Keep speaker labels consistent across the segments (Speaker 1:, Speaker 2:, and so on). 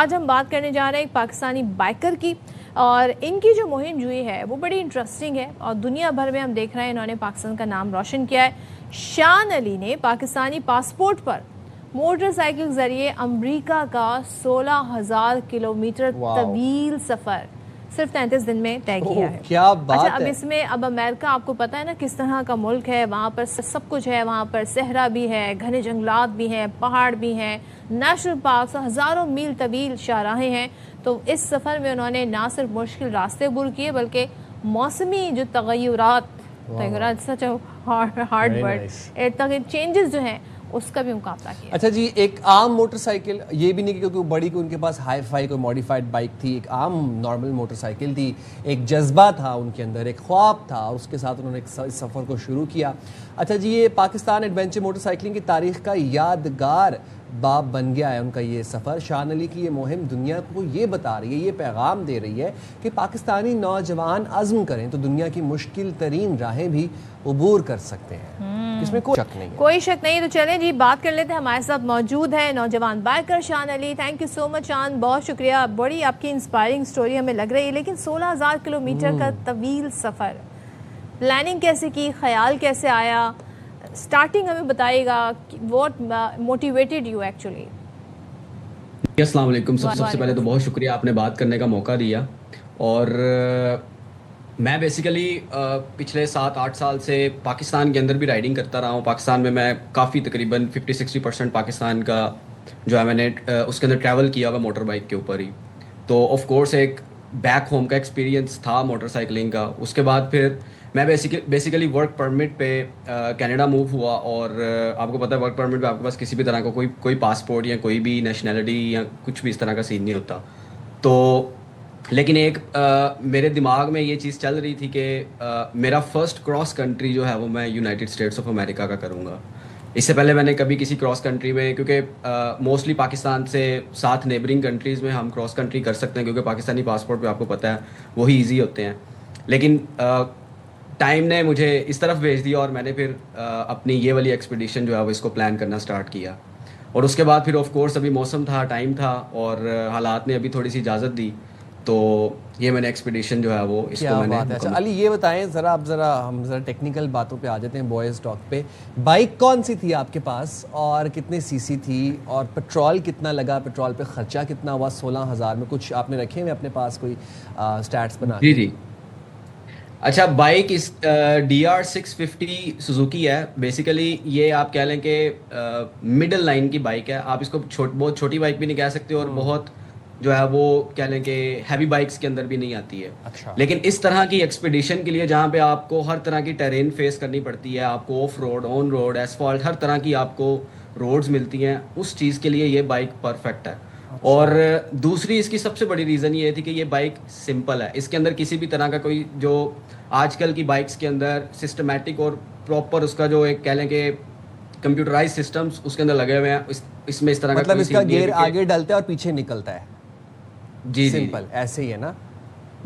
Speaker 1: آج ہم بات کرنے جا رہے ہیں ایک پاکستانی بائکر کی، اور ان کی جو مہم جوئی ہے وہ بڑی انٹرسٹنگ ہے اور دنیا بھر میں ہم دیکھ رہے ہیں انہوں نے پاکستان کا نام روشن کیا ہے۔ شان علی نے پاکستانی پاسپورٹ پر موٹر سائیکل کے ذریعے امریکہ کا 16,000 کلومیٹر طویل سفر صرف 33 دن میں طے کیا ہے۔
Speaker 2: کیا بات
Speaker 1: اب اس میں امریکہ آپ کو پتا ہے نا کس طرح کا ملک ہے، وہاں پر سب کچھ ہے، وہاں پر صحرا بھی ہے، گھنے جنگلات بھی ہیں، پہاڑ بھی ہیں، نیشنل پارکس، ہزاروں میل طویل شاہراہیں ہیں۔ تو اس سفر میں انہوں نے نہ صرف مشکل راستے عبور کیے بلکہ موسمی جو تغیرات سچ ہارڈ ورڈ چینجز جو ہیں اس کا بھی مقابلہ کیا۔
Speaker 2: اچھا جی، ایک عام موٹر سائیکل، یہ بھی نہیں کہ کیونکہ بڑی ان کے پاس ہائی فائی کوئی ماڈیفائڈ بائک تھی، ایک عام نارمل موٹر سائیکل تھی، ایک جذبہ تھا ان کے اندر، ایک خواب تھا، اور اس کے ساتھ انہوں نے اس سفر کو شروع کیا۔ اچھا جی، یہ پاکستان ایڈونچر موٹر سائیکلنگ کی تاریخ کا یادگار باب بن گیا ہے ان کا یہ سفر۔ شان علی کی یہ مہم دنیا کو یہ بتا رہی ہے، یہ پیغام دے رہی ہے کہ پاکستانی نوجوان عزم کریں تو دنیا کی مشکل ترین راہیں بھی عبور کر سکتے ہیں، اس میں کوئی شک نہیں ہے۔
Speaker 1: کوئی شک نہیں۔ تو چلیں جی بات کر لیتے ہیں، ہمارے ساتھ موجود ہے نوجوان بائکر شان علی۔ تھینک یو سو مچ شان، بہت شکریہ، بڑی آپ کی انسپائرنگ سٹوری ہمیں لگ رہی ہے۔ لیکن 16,000 کلومیٹر کا طویل سفر، پلاننگ کیسے کی، خیال کیسے آیا، سٹارٹنگ ہمیں بتائیے گا، واٹ موٹیویٹڈ یو ایکچولی؟
Speaker 3: السلام علیکم۔ سب سے پہلے تو بہت شکریہ، آپ نے بات کرنے کا موقع دیا۔ اور میں بیسیکلی پچھلے 7-8 سال سے پاکستان کے اندر بھی رائڈنگ کرتا رہا ہوں۔ پاکستان میں میں کافی تقریباً 50-60% پاکستان کا جو ہے میں نے اس کے اندر ٹریول کیا ہوا موٹر بائک کے اوپر ہی۔ تو آف کورس ایک بیک ہوم کا ایکسپیرینس تھا موٹر سائیکلنگ کا۔ اس کے بعد پھر میں بیسیکلی ورک پرمٹ پہ کینیڈا موو ہوا، اور آپ کو پتہ ہے ورک پرمٹ پہ آپ کے پاس کسی بھی طرح کا کوئی پاسپورٹ یا کوئی بھی نیشنلٹی یا کچھ بھی اس طرح کا سین نہیں ہوتا۔ تو لیکن ایک میرے دماغ میں یہ چیز چل رہی تھی کہ میرا فرسٹ کراس کنٹری جو ہے وہ میں یونائٹڈ اسٹیٹس آف امریکہ کا کروں گا۔ اس سے پہلے میں نے کبھی کسی کراس کنٹری میں، کیونکہ موسٹلی پاکستان سے ساتھ نیبرنگ کنٹریز میں ہم کراس کنٹری کر سکتے ہیں کیونکہ پاکستانی پاسپورٹ پہ آپ کو پتہ ہے وہی ایزی ہوتے ہیں، لیکن ٹائم نے مجھے اس طرف بھیج دیا اور میں نے پھر اپنی یہ والی ایکسپیڈیشن جو ہے وہ اس کو پلان کرنا سٹارٹ کیا۔ اور اس کے بعد پھر آف کورس ابھی موسم تھا، ٹائم تھا، اور حالات نے ابھی تھوڑی سی اجازت دی، تو یہ میں نے ایکسپیڈیشن جو ہے وہ اس کو میں نے۔
Speaker 2: اچھا علی، یہ بتائیں ہم ذرا ٹیکنیکل باتوں پہ آ جاتے ہیں، بوائز ٹاک پہ۔ بائک کون سی تھی آپ کے پاس اور کتنے سی سی تھی، اور پیٹرول کتنا لگا، پیٹرول پہ خرچہ کتنا ہوا 16,000 میں؟ کچھ آپ نے رکھے ہوئے اپنے پاس کوئی سٹیٹس بنا کے؟
Speaker 3: جی اچھا، بائک اس DR650 سوزوکی ہے۔ بیسیکلی یہ آپ کہہ لیں کہ مڈل لائن کی بائک ہے۔ آپ اس کو بہت چھوٹی بائک بھی نہیں کہہ سکتے، اور بہت جو ہے وہ کہہ لیں کہ ہیوی بائکس کے اندر بھی نہیں آتی ہے۔ لیکن اس طرح کی ایکسپیڈیشن کے لیے جہاں پہ آپ کو ہر طرح کی ٹیرین فیس کرنی پڑتی ہے، آپ کو آف روڈ، آن روڈ، ایسفالٹ، ہر طرح کی آپ کو روڈز ملتی ہیں، اس چیز کے لیے یہ بائک پرفیکٹ ہے۔ اور دوسری اس کی سب سے بڑی ریزن یہ تھی کہ یہ بائک سمپل ہے، اس کے اندر کسی بھی طرح کا کوئی جو آج کل کی بائکس کے اندر سسٹمیٹک اور پراپر اس کا جو ایک کہہ لیں کہ کمپیوٹرائز سسٹمز اس کے اندر لگے ہوئے ہیں، اس میں اس طرح کا
Speaker 2: مطلب اس کا گیئر آگے ڈلتا ہے اور پیچھے نکلتا ہے؟
Speaker 3: جی
Speaker 2: سمپل ایسے ہی ہے نا؟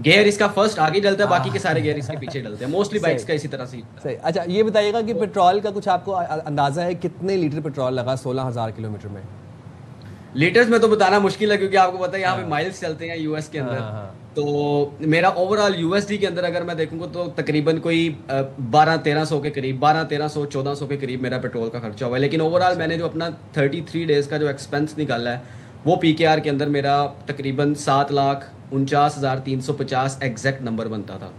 Speaker 3: گیئر اس کا فرسٹ آگے ڈلتا ہے، باقی کے سارے گیئر اس کے پیچھے ڈلتے ہیں، موسٹلی بائکس کا اسی طرح سے۔
Speaker 2: صحیح۔ اچھا یہ بتائیے گا کہ پیٹرول کا کچھ آپ کو اندازہ ہے کتنے لیٹر پیٹرول لگا 16,000 کلومیٹر میں؟
Speaker 3: لیٹرز میں تو بتانا مشکل ہے کیونکہ آپ کو پتہ ہے یہاں پہ مائلز چلتے ہیں US کے اندر۔ تو میرا اوور آل USD کے اندر اگر میں دیکھوں گا تو تقریباً کوئی 1200-1300 کے قریب، 1200-1300-1400 کے قریب میرا پیٹرول کا خرچہ ہوا ہے۔ لیکن اوور آل میں نے جو اپنا 33 ڈیز کا جو ایکسپینس نکالا ہے وہ PKR کے اندر میرا تقریباً 7,49,350 ایگزیکٹ نمبر بنتا تھا۔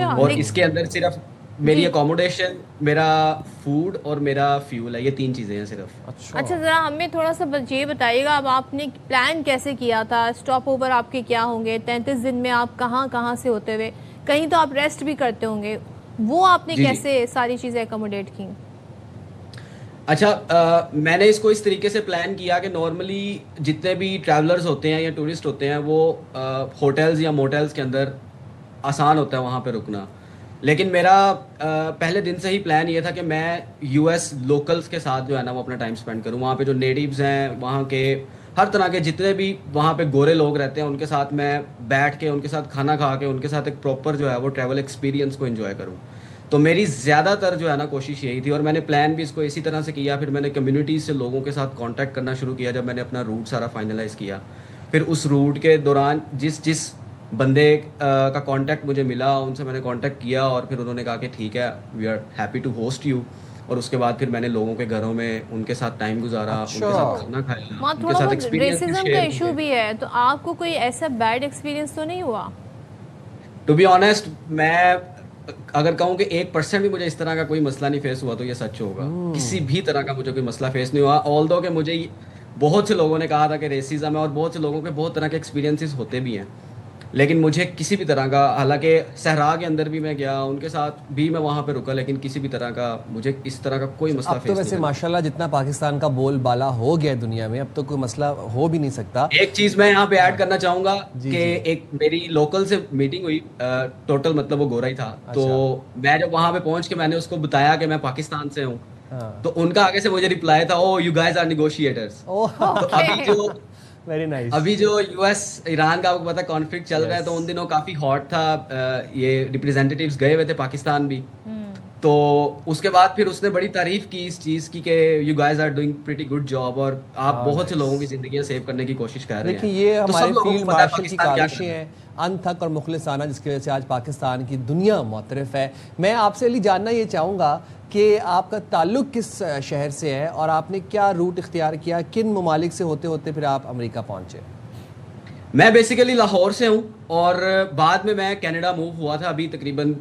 Speaker 3: اور اس کے اندر صرف میری اکوموڈیشن، میرا فوڈ اور میرا فیول ہے، یہ 3 چیزیں ہیں صرف۔
Speaker 1: اچھا ذرا ہمیں تھوڑا سا یہ بتائیے گا، اب آپ نے پلان کیسے کیا تھا، اسٹاپ اوور آپ کے کیا ہوں گے، 33 دن میں آپ کہاں سے ہوتے ہوئے، کہیں تو آپ ریسٹ بھی کرتے ہوں گے، وہ آپ نے کیسے ساری چیزیں اکوموڈیٹ کی؟
Speaker 3: اچھا میں نے اس کو اس طریقے سے پلان کیا کہ نارملی جتنے بھی ٹریولرز ہوتے ہیں یا ٹورسٹ ہوتے ہیں وہ ہوٹلز یا موٹلز کے اندر آسان ہوتا ہے وہاں پہ رکنا، لیکن میرا پہلے دن سے ہی پلان یہ تھا کہ میں US لوکلز کے ساتھ جو ہے نا وہ اپنا ٹائم سپینڈ کروں، وہاں پہ جو نیٹیوز ہیں، وہاں کے ہر طرح کے جتنے بھی وہاں پہ گورے لوگ رہتے ہیں ان کے ساتھ میں بیٹھ کے، ان کے ساتھ کھانا کھا کے، ان کے ساتھ ایک پراپر جو ہے وہ ٹریول ایکسپیرینس کو انجوائے کروں۔ تو میری زیادہ تر جو ہے نا کوشش یہی تھی، اور میں نے پلان بھی اس کو اسی طرح سے کیا۔ پھر میں نے کمیونٹیز سے لوگوں کے ساتھ کانٹیکٹ کرنا شروع کیا جب میں نے اپنا روٹ سارا فائنلائز کیا، پھر اس روٹ کے دوران جس بندے کا کانٹیکٹ مجھے ملا ان سے میں نے کانٹیکٹ کیا اور پھر انہوں نے کہا کہ ٹھیک ہے we are happy to host you. اور اس کے بعد پھر میں نے لوگوں کے گھروں میں ان کے ساتھ ٹائم گزارا, ان کے ساتھ کھانا کھایا,
Speaker 1: وہاں
Speaker 3: ان کے
Speaker 1: تھوڑا
Speaker 3: ساتھ
Speaker 1: بہت
Speaker 3: ایکسپیرینس
Speaker 1: ریسزم کا ایشو بھی ہے, تو آپ کو کوئی ایسا بیڈ ایکسپیرینس تو نہیں ہوا؟
Speaker 3: ٹو بی آنیسٹ میں اگر کہوں کہ 1% بھی مجھے اس طرح کا کوئی مسئلہ نہیں فیس ہوا تو یہ سچ ہوگا. کسی بھی طرح کا مجھے کوئی مسئلہ فیس نہیں ہوا, آلدو کہ مجھے بہت سے لوگوں نے کہا تھا کہ ریسزم ہے اور بہت سے لوگوں کے بہت طرح کے ایکسپیرینسز ہوتے بھی ہیں, لیکن مجھے کسی بھی طرح کا, حالانکہ صحرا کے اندر بھی میں گیا ان کے ساتھ بھی میں وہاں پہ رکا, لیکن کسی بھی طرح کا مجھے اس طرح کا کوئی مسئلہ
Speaker 2: اب تو ویسے ماشاءاللہ جتنا پاکستان کا بول بالا ہو گیا دنیا میں, اب تو کوئی مسئلہ ہو بھی نہیں سکتا.
Speaker 3: ایک چیز میں یہاں پہ ایڈ کرنا چاہوں گا کہ ایک میری لوکل سے میٹنگ ہوئی, ٹوٹل مطلب وہ گورا ہی تھا, تو میں جب وہاں پہ پہنچ کے میں نے اس کو بتایا کہ میں پاکستان سے ہوں, تو ان کا آگے سے مجھے رپلائی تھا او یو گائز آر نیگوشیٹرز. تو ابھی جو یو ایس ایران کا آپ کو پتا کانفلکٹ چل رہا ہے, تو ان دنوں کافی ہاٹ تھا, یہ ریپرزینٹیٹیوز گئے ہوئے تھے پاکستان بھی, تو اس کے بعد پھر اس نے بڑی تعریف کی اس چیز کی کہ you guys are doing pretty good job اور آپ بہت سے لوگوں کی زندگیاں سیو کرنے کی کوشش کر رہے ہیں.
Speaker 2: دیکھیں یہ ہمارے فیلڈ مارشل کی کاوشیں ہیں انتھک اور مخلصانہ, جس کی وجہ سے آج پاکستان کی دنیا معترف ہے. میں آپ سے علی جاننا یہ چاہوں گا کہ آپ کا تعلق کس شہر سے ہے اور آپ نے کیا روٹ اختیار کیا, کن ممالک سے ہوتے ہوتے پھر آپ امریکہ پہنچے؟
Speaker 3: میں بیسیکلی لاہور سے ہوں اور بعد میں کینیڈا موو ہوا تھا ابھی تقریباً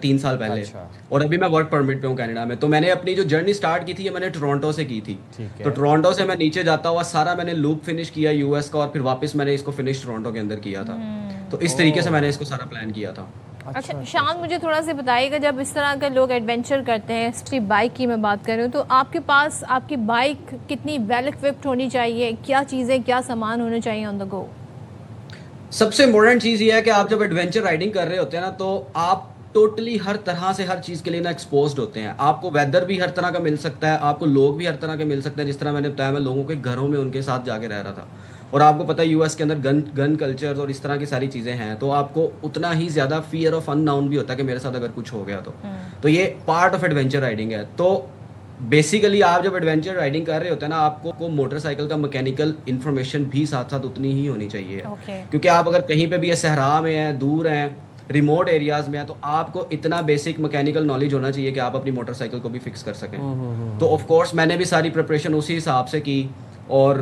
Speaker 3: 3 سال پہلے, اور ابھی میں ورک پرمٹ پہ ہوں کینیڈا میں. تو میں نے اپنی جو جرنی سٹارٹ کی تھی میں نے ٹورانٹو سے کی تھی, تو ٹورانٹو سے میں نیچے جاتا ہوا سارا میں نے لوپ فنش کیا یو ایس کا, اور پھر واپس میں نے اس کو فنش ٹورانٹو کے اندر کیا تھا. تو اس طریقے سے میں نے اس کو سارا پلان کیا تھا.
Speaker 1: اچھا شان, مجھے تھوڑا سا بتائیے گا, جب اس طرح کے لوگ ایڈونچر کرتے ہیں, اسپیشلی بائک کی میں بات کر رہی ہوں, تو آپ کے پاس آپ کی بائک کتنی ویل اکوپڈ ہونی چاہیے, کیا چیزیں کیا سامان ہونے چاہیے آن دا گو؟
Speaker 3: سب سے امپورٹنٹ چیز یہ ہے کہ آپ جب ایڈونچر رائڈنگ کر رہے ہوتے ہیں نا, تو آپ ٹوٹلی ہر طرح سے ہر چیز کے لیے نا ایکسپوزڈ ہوتے ہیں. آپ کو ویدر بھی ہر طرح کا مل سکتا ہے, آپ کو لوگ بھی ہر طرح کے مل سکتے ہیں. جس طرح میں نے بتایا میں لوگوں کے گھروں میں ان کے ساتھ جا کے رہ رہا تھا, اور آپ کو پتہ ہے یو ایس کے اندر گن کلچر اور اس طرح کی ساری چیزیں ہیں, تو آپ کو اتنا ہی زیادہ فیئر آف ان ناؤن بھی ہوتا ہے کہ میرے ساتھ اگر کچھ ہو گیا تو یہ پارٹ آف ایڈونچر رائڈنگ ہے. تو بیسیکلی آپ جب ایڈونچر رائڈنگ کر رہے ہوتے ہیں نا, آپ کو موٹر سائیکل کا میکینیکل انفارمیشن بھی ساتھ ساتھ اتنی ہی ہونی چاہیے, کیونکہ آپ اگر کہیں پہ بھی صحرا میں ہیں, دور ہیں, ریموٹ ایریاز میں ہیں, تو آپ کو اتنا بیسک میکینیکل نالج ہونا چاہیے کہ آپ اپنی موٹر سائیکل کو بھی فکس کر سکیں. تو آف کورس میں نے بھی ساری پریپریشن اسی حساب سے کی, اور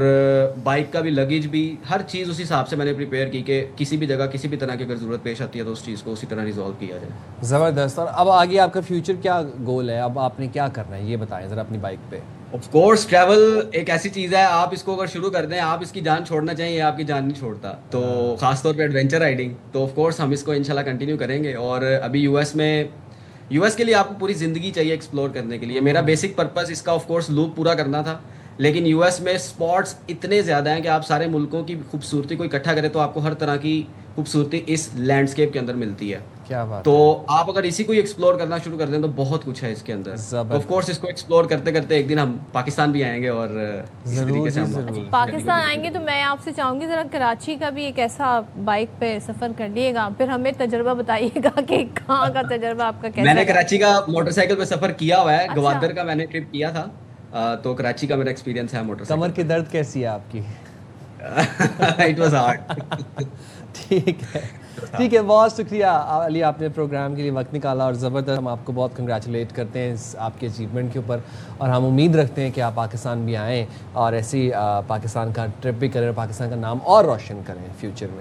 Speaker 3: بائک کا بھی لگیج بھی ہر چیز اسی حساب سے میں نے پریپیئر کی کہ کسی بھی جگہ کسی بھی طرح کی اگر ضرورت پیش آتی ہے تو اس چیز کو اسی طرح ریزالو کیا جائے.
Speaker 2: زبردست. اور اب آگے آپ کا فیوچر کیا گول ہے, اب آپ نے کیا کرنا ہے یہ بتائیں ذرا اپنی بائک پہ.
Speaker 3: آف کورس ٹریول ایک ایسی چیز ہے, آپ اس کو اگر شروع کر دیں, آپ اس کی جان چھوڑنا چاہیں, یہ آپ کی جان نہیں چھوڑتا, تو خاص طور پہ ایڈونچر رائڈنگ. تو آف کورس ہم اس کو انشاءاللہ کنٹینیو کریں گے. اور ابھی یو ایس کے لیے آپ کو پوری زندگی چاہیے ایکسپلور کرنے کے لیے. میرا بیسک پرپز اس کا آف کورس لوپ پورا کرنا تھا, لیکن یو ایس میں اسپاٹس اتنے زیادہ ہیں کہ آپ سارے ملکوں کی خوبصورتی کو اکٹھا کریں تو آپ کو ہر طرح کی خوبصورتی اس لینڈسکیپ کے اندر ملتی ہے.
Speaker 2: کیا بات.
Speaker 3: تو آپ اگر اسی کو ایکسپلور کرنا شروع کر دیں تو بہت کچھ ہے اس کے اندر. آف کورس اس کو ایکسپلور کرتے کرتے ایک دن ہم پاکستان بھی آئیں گے, اور
Speaker 1: پاکستان آئیں گے تو میں آپ سے چاہوں گی ذرا کراچی کا بھی ایک ایسا بائک پہ سفر کر لیے گا, پھر ہمیں تجربہ بتائیے گا کہ کہاں کا تجربہ آپ کا کیسا.
Speaker 3: میں نے کراچی کا موٹر سائیکل پہ سفر کیا ہوا ہے, گوادر کا میں نے ٹرپ کیا تھا, تو کراچی کا میرا ایکسپیرینس ہے موٹر سائیکل.
Speaker 2: کمر کی درد کیسی ہے آپ کی؟
Speaker 3: It was hard.
Speaker 2: ٹھیک ہے, بہت شکریہ علی, آپ نے پروگرام کے لیے وقت نکالا, اور زبردست. ہم آپ کو بہت کنگریچولیٹ کرتے ہیں اس آپ کے اچیومنٹ کے اوپر, اور ہم امید رکھتے ہیں کہ آپ پاکستان بھی آئیں اور ایسی پاکستان کا ٹرپ بھی کریں اور پاکستان کا نام اور روشن کریں فیوچر میں.